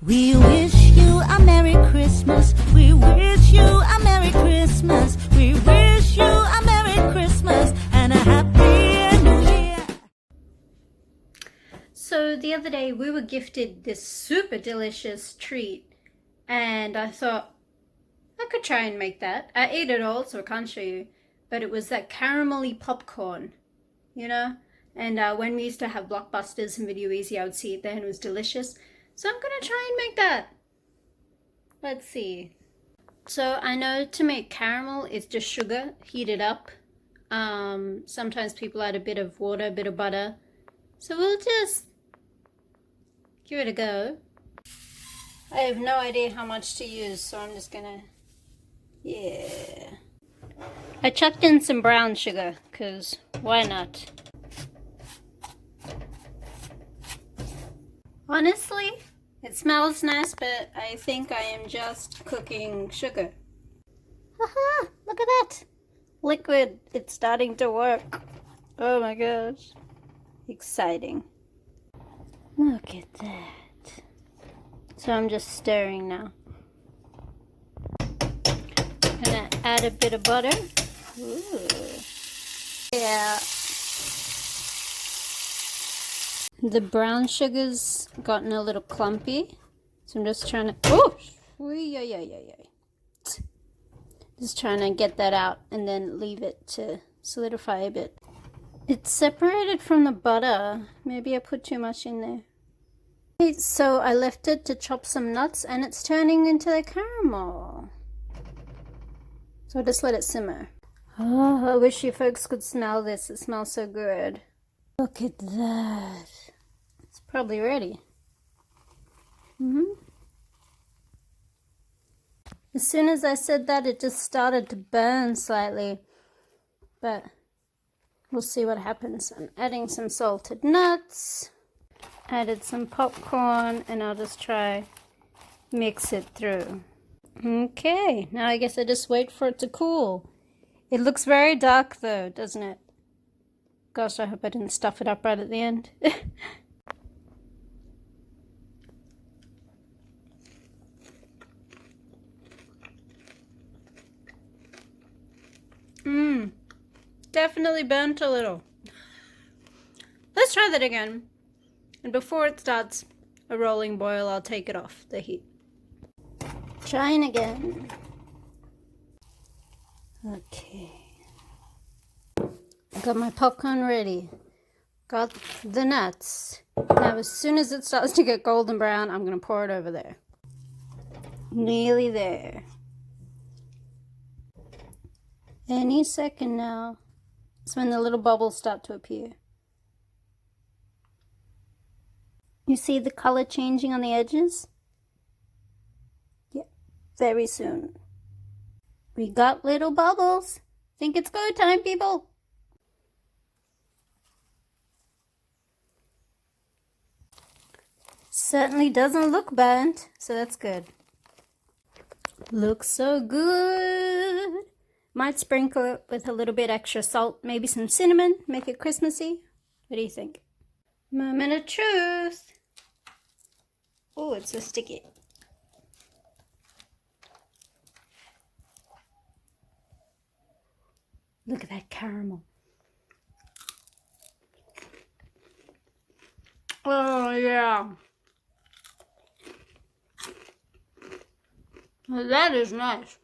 We wish you a Merry Christmas. We wish you a Merry Christmas. We wish you a Merry Christmas and a Happy New Year. So the other day we were gifted this super delicious treat and I thought I could try and make that. I ate it all, so I can't show you, but it was that caramelly popcorn, you know? And when we used to have Blockbusters and Video Easy, I would see it there and it was delicious. So I'm gonna try and make that. Let's see. So I know to make caramel, it's just sugar, heat it up. Sometimes people add a bit of water, a bit of butter. So we'll just give it a go. I have no idea how much to use, so I'm just gonna, yeah. I chucked in some brown sugar, because why not? Honestly, it smells nice, but I think I am just cooking sugar. Haha, look at that! Liquid, it's starting to work. Oh my gosh. Exciting. Look at that. So I'm just stirring now. Gonna add a bit of butter. Ooh. Yeah. The brown sugar's gotten a little clumpy, so I'm just trying to, oh, just trying to get that out and then leave it to solidify a bit. It's separated from the butter. Maybe I put too much in there. Okay, so I left it to chop some nuts and it's turning into the caramel. So I just let it simmer. Oh, I wish you folks could smell this. It smells so good. Look at that. It's probably ready. As soon as I said that, it just started to burn slightly. But we'll see what happens. I'm adding some salted nuts. Added some popcorn, and I'll just try mix it through. Okay, now I guess I just wait for it to cool. It looks very dark though, doesn't it? Gosh, I hope I didn't stuff it up right at the end. Definitely burnt a little. Let's try that again. And before it starts a rolling boil, I'll take it off the heat. Trying again. Okay. Got my popcorn ready. Got the nuts. Now as soon as it starts to get golden brown, I'm going to pour it over there. Nearly there. Any second now. It's when the little bubbles start to appear. You see the color changing on the edges? Yeah, very soon. We got little bubbles. Think it's go time, people. Certainly doesn't look burnt, so that's good. Looks so good. Might sprinkle it with a little bit extra salt, maybe some cinnamon, make it Christmassy. What do you think? Moment of truth. Oh, it's so sticky. Look at that caramel. Oh, yeah. Well, that is nice.